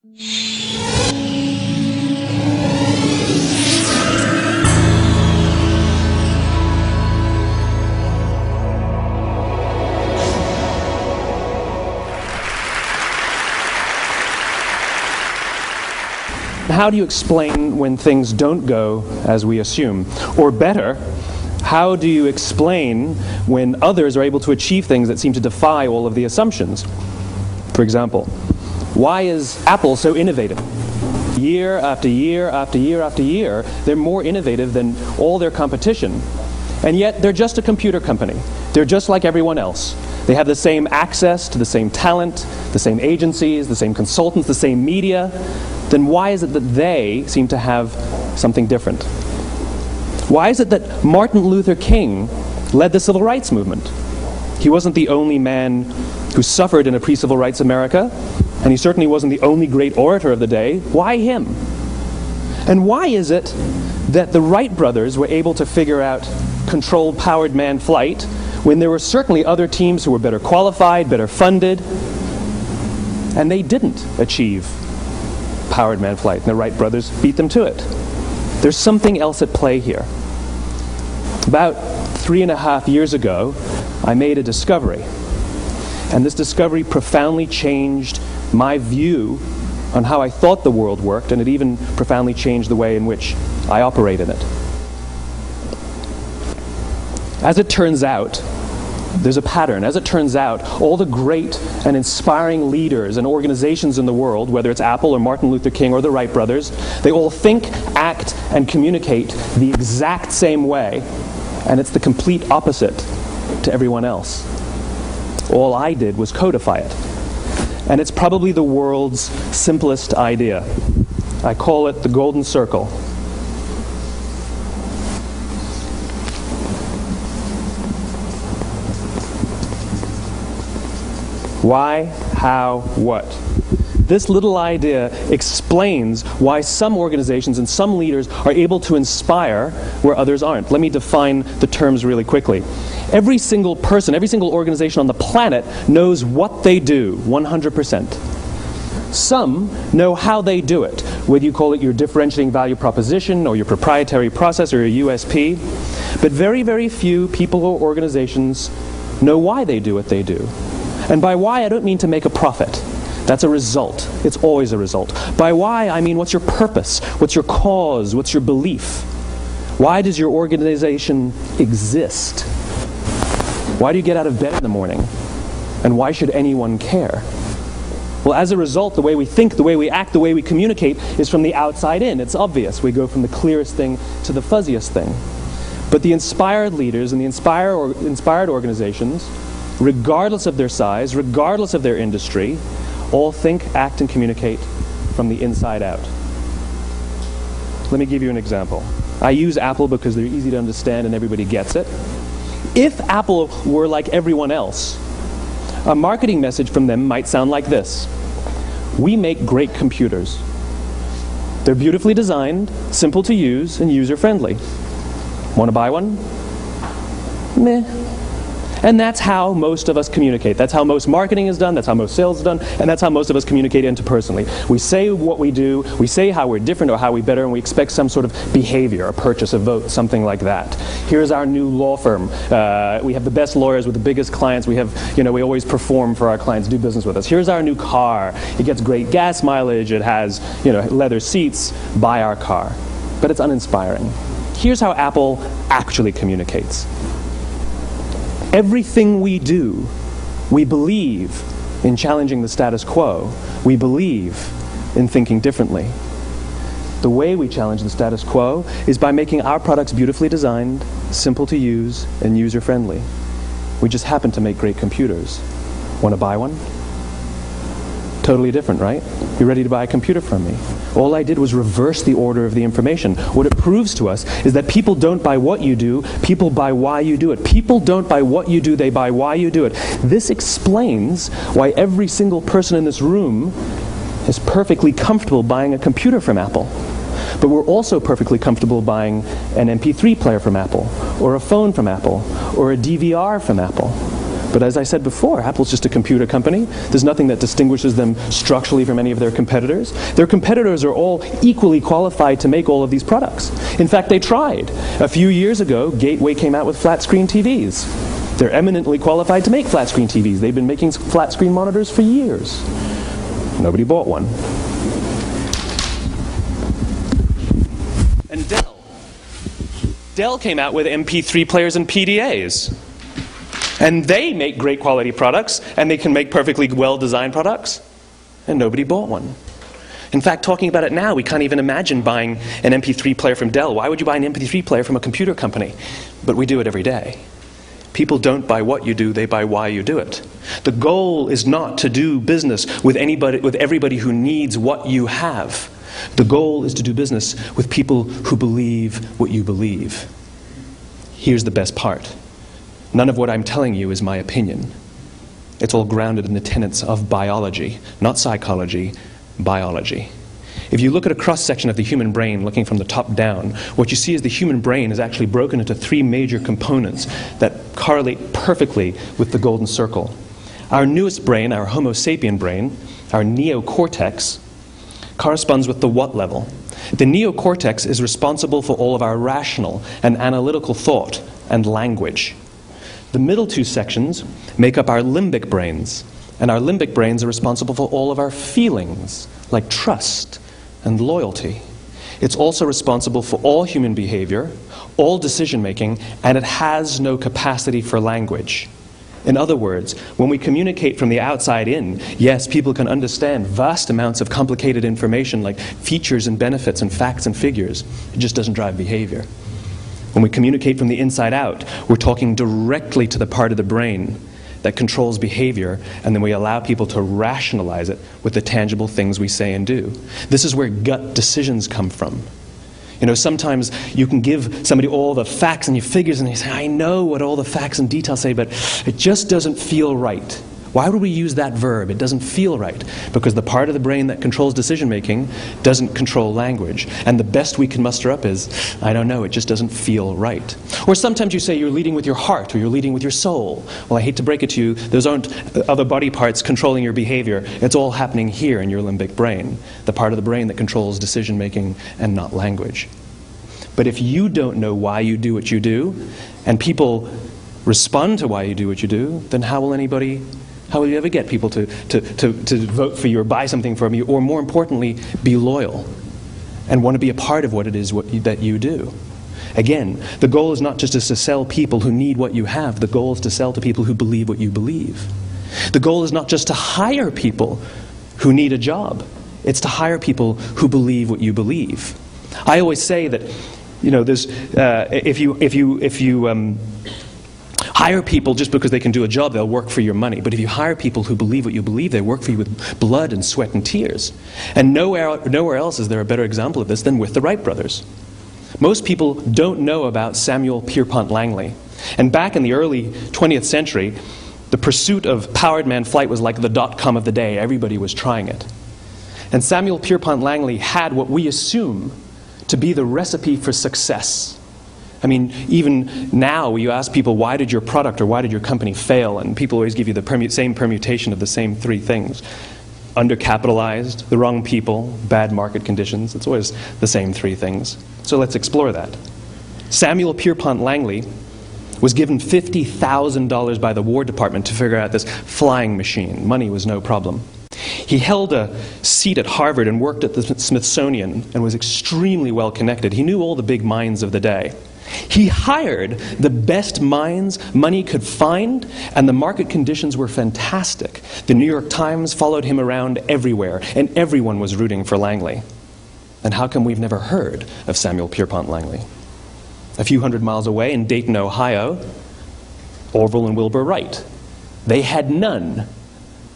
How do you explain when things don't go as we assume? Or better, how do you explain when others are able to achieve things that seem to defy all of the assumptions? For example, why is Apple so innovative? Year after year after year after year, they're more innovative than all their competition. And yet, they're just a computer company. They're just like everyone else. They have the same access to the same talent, the same agencies, the same consultants, the same media. Then why is it that they seem to have something different? Why is it that Martin Luther King led the civil rights movement? He wasn't the only man who suffered in a pre-civil rights America, and he certainly wasn't the only great orator of the day. Why him? And why is it that the Wright brothers were able to figure out controlled powered manned flight when there were certainly other teams who were better qualified, better funded, and they didn't achieve powered manned flight, and the Wright brothers beat them to it? There's something else at play here. About 3.5 years ago, I made a discovery, and this discovery profoundly changed my view on how I thought the world worked, and it even profoundly changed the way in which I operate in it. As it turns out, there's a pattern. As it turns out, all the great and inspiring leaders and organizations in the world, whether it's Apple or Martin Luther King or the Wright brothers, they all think, act, and communicate the exact same way, and it's the complete opposite to everyone else. All I did was codify it. And it's probably the world's simplest idea. I call it the golden circle. Why, how, what? This little idea explains why some organizations and some leaders are able to inspire where others aren't. Let me define the terms really quickly. Every single person, every single organization on the planet knows what they do, 100%. Some know how they do it, whether you call it your differentiating value proposition or your proprietary process or your USP. But very, very few people or organizations know why they do what they do. And by why, I don't mean to make a profit. That's a result. It's always a result. By why, I mean what's your purpose? What's your cause? What's your belief? Why does your organization exist? Why do you get out of bed in the morning? And why should anyone care? Well, as a result, the way we think, the way we act, the way we communicate is from the outside in. It's obvious. We go from the clearest thing to the fuzziest thing. But the inspired leaders and the inspired organizations, regardless of their size, regardless of their industry, all think, act, and communicate from the inside out. Let me give you an example. I use Apple because they're easy to understand and everybody gets it. If Apple were like everyone else, a marketing message from them might sound like this: we make great computers. They're beautifully designed, simple to use, and user-friendly. Want to buy one? Meh. And that's how most of us communicate. That's how most marketing is done, that's how most sales is done, and that's how most of us communicate interpersonally. We say what we do, we say how we're different or how we're better, and we expect some sort of behavior, a purchase, a vote, something like that. Here's our new law firm. We have the best lawyers with the biggest clients. We have, we always perform for our clients, do business with us. Here's our new car. It gets great gas mileage. It has, leather seats. Buy our car. But it's uninspiring. Here's how Apple actually communicates. Everything we do, we believe in challenging the status quo. We believe in thinking differently. The way we challenge the status quo is by making our products beautifully designed, simple to use, and user-friendly. We just happen to make great computers. Want to buy one? Totally different, right? You ready to buy a computer from me? All I did was reverse the order of the information. What it proves to us is that people don't buy what you do, people buy why you do it. People don't buy what you do, they buy why you do it. This explains why every single person in this room is perfectly comfortable buying a computer from Apple. But we're also perfectly comfortable buying an MP3 player from Apple, or a phone from Apple, or a DVR from Apple. But as I said before, Apple's just a computer company. There's nothing that distinguishes them structurally from any of their competitors. Their competitors are all equally qualified to make all of these products. In fact, they tried. A few years ago, Gateway came out with flat-screen TVs. They're eminently qualified to make flat-screen TVs. They've been making flat-screen monitors for years. Nobody bought one. And Dell came out with MP3 players and PDAs. And they make great quality products, and they can make perfectly well-designed products, and nobody bought one. In fact, talking about it now, we can't even imagine buying an MP3 player from Dell. Why would you buy an MP3 player from a computer company? But we do it every day. People don't buy what you do, they buy why you do it. The goal is not to do business with everybody who needs what you have. The goal is to do business with people who believe what you believe. Here's the best part. None of what I'm telling you is my opinion. It's all grounded in the tenets of biology, not psychology, biology. If you look at a cross-section of the human brain, looking from the top down, what you see is the human brain is actually broken into three major components that correlate perfectly with the golden circle. Our newest brain, our Homo sapien brain, our neocortex, corresponds with the what level. The neocortex is responsible for all of our rational and analytical thought and language. The middle two sections make up our limbic brains, and our limbic brains are responsible for all of our feelings, like trust and loyalty. It's also responsible for all human behavior, all decision-making, and it has no capacity for language. In other words, when we communicate from the outside in, yes, people can understand vast amounts of complicated information like features and benefits and facts and figures. It just doesn't drive behavior. When we communicate from the inside out, we're talking directly to the part of the brain that controls behavior, and then we allow people to rationalize it with the tangible things we say and do. This is where gut decisions come from. You know, sometimes you can give somebody all the facts and your figures and they say, I know what all the facts and details say, but it just doesn't feel right. Why would we use that verb? It doesn't feel right. Because the part of the brain that controls decision-making doesn't control language. And the best we can muster up is, I don't know, it just doesn't feel right. Or sometimes you say you're leading with your heart or you're leading with your soul. Well, I hate to break it to you, those aren't other body parts controlling your behavior. It's all happening here in your limbic brain, the part of the brain that controls decision-making and not language. But if you don't know why you do what you do, and people respond to why you do what you do, then how will you ever get people to vote for you or buy something from you, or more importantly, be loyal and want to be a part of what it is that you do? Again, the goal is not just to sell people who need what you have. The goal is to sell to people who believe what you believe. The goal is not just to hire people who need a job. It's to hire people who believe what you believe. I always say that, you know, there's if you hire people just because they can do a job, they'll work for your money. But if you hire people who believe what you believe, they work for you with blood and sweat and tears. And nowhere else is there a better example of this than with the Wright brothers. Most people don't know about Samuel Pierpont Langley. And back in the early 20th century, the pursuit of powered man flight was like the dot-com of the day. Everybody was trying it. And Samuel Pierpont Langley had what we assume to be the recipe for success. I mean, even now you ask people, why did your product or why did your company fail? And people always give you the same permutation of the same three things. Undercapitalized, the wrong people, bad market conditions. It's always the same three things. So let's explore that. Samuel Pierpont Langley was given $50,000 by the War Department to figure out this flying machine. Money was no problem. He held a seat at Harvard and worked at the Smithsonian and was extremely well connected. He knew all the big minds of the day. He hired the best minds money could find, and the market conditions were fantastic. The New York Times followed him around everywhere, and everyone was rooting for Langley. And how come we've never heard of Samuel Pierpont Langley? A few hundred miles away in Dayton, Ohio, Orville and Wilbur Wright. They had none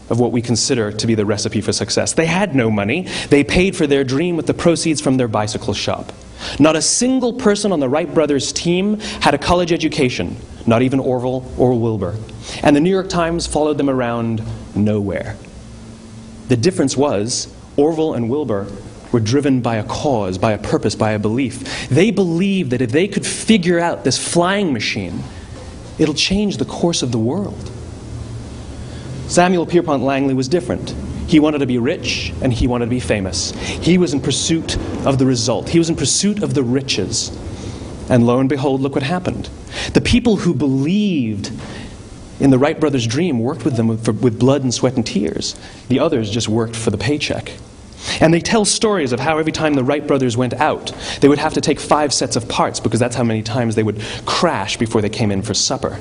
of what we consider to be the recipe for success. They had no money. They paid for their dream with the proceeds from their bicycle shop. Not a single person on the Wright brothers' team had a college education, not even Orville or Wilbur. And the New York Times followed them around nowhere. The difference was Orville and Wilbur were driven by a cause, by a purpose, by a belief. They believed that if they could figure out this flying machine, it'll change the course of the world. Samuel Pierpont Langley was different. He wanted to be rich, and he wanted to be famous. He was in pursuit of the result. He was in pursuit of the riches. And lo and behold, look what happened. The people who believed in the Wright brothers' dream worked with them with blood and sweat and tears. The others just worked for the paycheck. And they tell stories of how every time the Wright brothers went out, they would have to take 5 sets of parts because that's how many times they would crash before they came in for supper.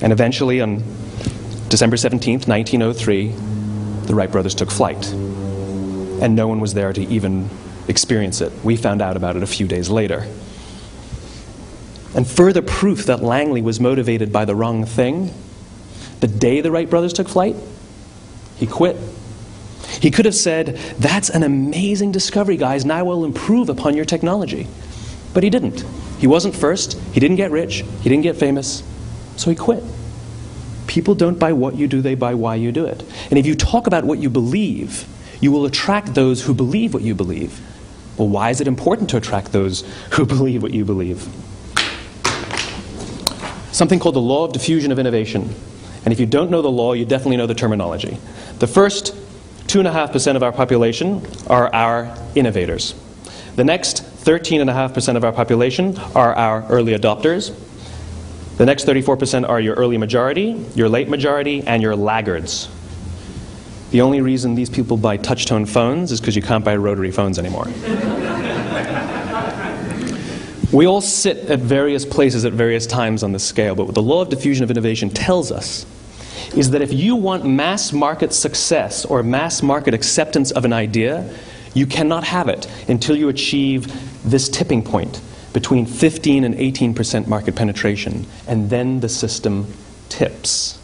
And eventually, on December 17th, 1903, the Wright brothers took flight. And no one was there to even experience it. We found out about it a few days later. And further proof that Langley was motivated by the wrong thing, the day the Wright brothers took flight, he quit. He could have said, "That's an amazing discovery, guys. Now we'll improve upon your technology." But he didn't. He wasn't first. He didn't get rich. He didn't get famous. So he quit. People don't buy what you do, they buy why you do it. And if you talk about what you believe, you will attract those who believe what you believe. Well, why is it important to attract those who believe what you believe? Something called the law of diffusion of innovation. And if you don't know the law, you definitely know the terminology. The first 2.5% of our population are our innovators. The next 13.5% of our population are our early adopters. The next 34% are your early majority, your late majority, and your laggards. The only reason these people buy touch-tone phones is because you can't buy rotary phones anymore. We all sit at various places at various times on the scale, but what the law of diffusion of innovation tells us is that if you want mass market success or mass market acceptance of an idea, you cannot have it until you achieve this tipping point between 15 and 18% market penetration, and then the system tips.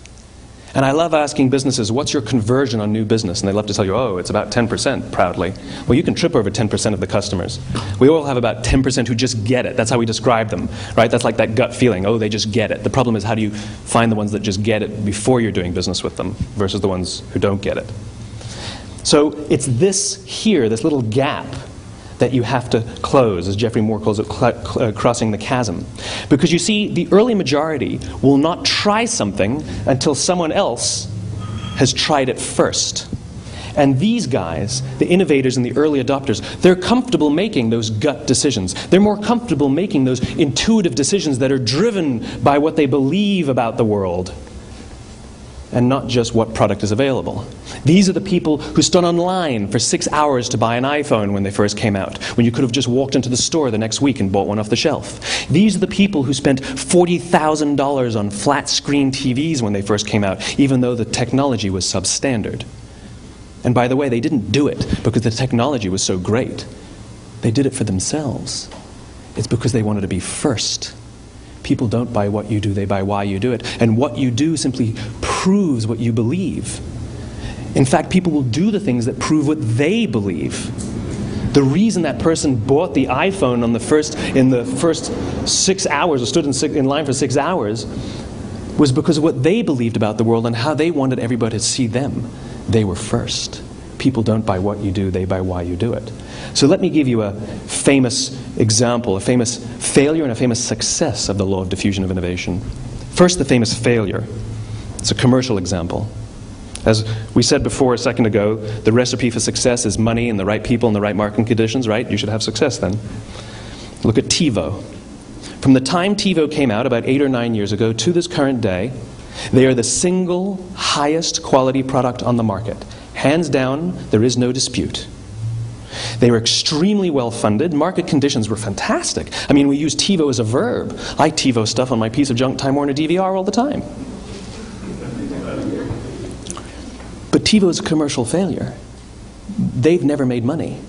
And I love asking businesses, what's your conversion on new business? And they love to tell you, oh, it's about 10%, proudly. Well, you can trip over 10% of the customers. We all have about 10% who just get it. That's how we describe them, right? That's like that gut feeling, oh, they just get it. The problem is, how do you find the ones that just get it before you're doing business with them versus the ones who don't get it? So it's this here, this little gap, that you have to close, as Geoffrey Moore calls it, crossing the chasm. Because you see, the early majority will not try something until someone else has tried it first. And these guys, the innovators and the early adopters, they're comfortable making those gut decisions. They're more comfortable making those intuitive decisions that are driven by what they believe about the world, and not just what product is available. These are the people who stood online for 6 hours to buy an iPhone when they first came out, when you could have just walked into the store the next week and bought one off the shelf. These are the people who spent $40,000 on flat-screen TVs when they first came out, even though the technology was substandard. And by the way, they didn't do it because the technology was so great. They did it for themselves. It's because they wanted to be first. People don't buy what you do, they buy why you do it. And what you do simply proves what you believe. In fact, people will do the things that prove what they believe. The reason that person bought the iPhone in the first 6 hours, or stood in line for 6 hours, was because of what they believed about the world and how they wanted everybody to see them. They were first. People don't buy what you do, they buy why you do it. So let me give you a famous example, a famous failure and a famous success of the law of diffusion of innovation. First, the famous failure. It's a commercial example. As we said before a second ago, the recipe for success is money and the right people and the right marketing conditions, right? You should have success then. Look at TiVo. From the time TiVo came out about 8 or 9 years ago to this current day, they are the single highest quality product on the market. Hands down, there is no dispute. They were extremely well funded. Market conditions were fantastic. I mean, we use TiVo as a verb. I TiVo stuff on my piece of junk Time Warner DVR all the time. But TiVo is a commercial failure. They've never made money.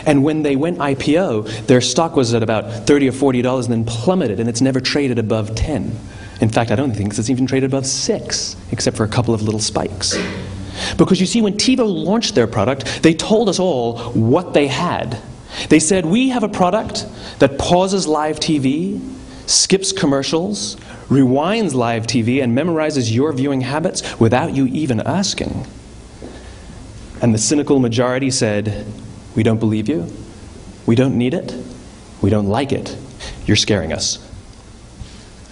And when they went IPO, their stock was at about $30 or $40 and then plummeted, and it's never traded above 10. In fact, I don't think it's even traded above 6, except for a couple of little spikes. Because you see, when TiVo launched their product, they told us all what they had. They said, we have a product that pauses live TV, skips commercials, rewinds live TV, and memorizes your viewing habits without you even asking. And the cynical majority said, we don't believe you, we don't need it, we don't like it, you're scaring us.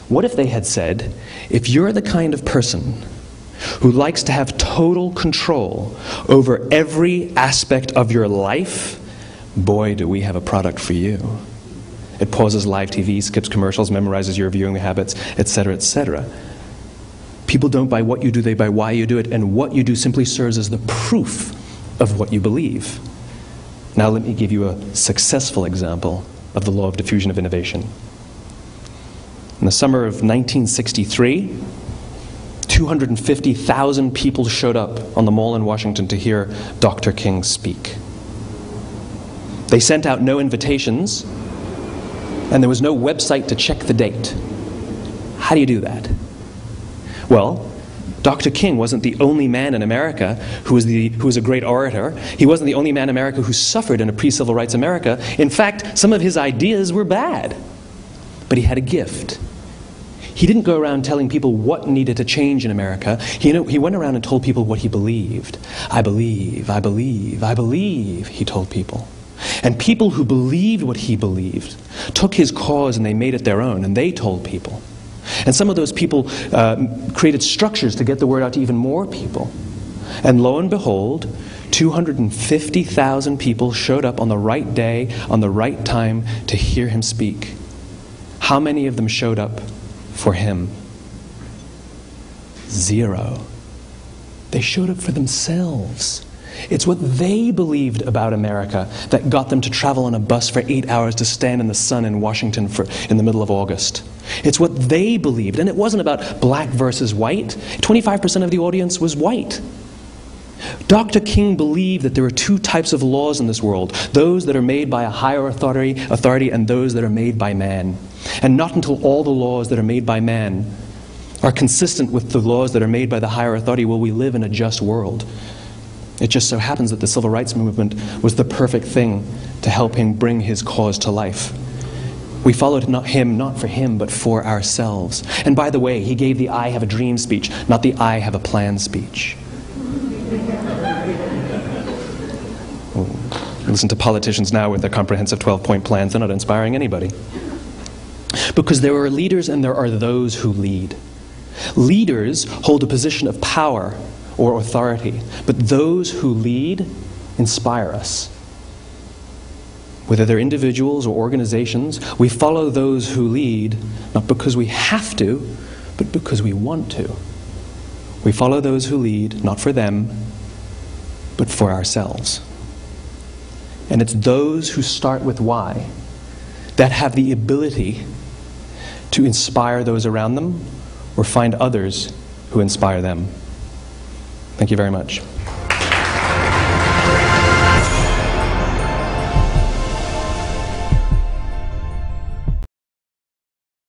What if they had said, if you're the kind of person who likes to have total control over every aspect of your life, boy, do we have a product for you. It pauses live TV, skips commercials, memorizes your viewing habits, etc., etc. People don't buy what you do, they buy why you do it, and what you do simply serves as the proof of what you believe. Now let me give you a successful example of the law of diffusion of innovation. In the summer of 1963, 250,000 people showed up on the Mall in Washington to hear Dr. King speak. They sent out no invitations, and there was no website to check the date. How do you do that? Well, Dr. King wasn't the only man in America who was a great orator. He wasn't the only man in America who suffered in a pre-civil rights America. In fact, some of his ideas were bad. But he had a gift. He didn't go around telling people what needed to change in America. He went around and told people what he believed. I believe, I believe, I believe, he told people. And people who believed what he believed took his cause and they made it their own, and they told people. And some of those people created structures to get the word out to even more people. And lo and behold, 250,000 people showed up on the right day, on the right time, to hear him speak. How many of them showed up for him? 0. They showed up for themselves. It's what they believed about America that got them to travel on a bus for 8 hours to stand in the sun in Washington in the middle of August. It's what they believed, and it wasn't about black versus white. 25% of the audience was white. Dr. King believed that there are two types of laws in this world, those that are made by a higher authority and those that are made by man. And not until all the laws that are made by man are consistent with the laws that are made by the higher authority will we live in a just world. It just so happens that the civil rights movement was the perfect thing to help him bring his cause to life. We followed him not for him, but for ourselves. And by the way, he gave the I have a dream speech, not the I have a plan speech. Listen to politicians now with their comprehensive 12-point plans. They're not inspiring anybody. Because there are leaders and there are those who lead. Leaders hold a position of power or authority, but those who lead inspire us. Whether they're individuals or organizations, we follow those who lead not because we have to, but because we want to. We follow those who lead not for them, but for ourselves. And it's those who start with why that have the ability to inspire those around them or find others who inspire them. Thank you very much.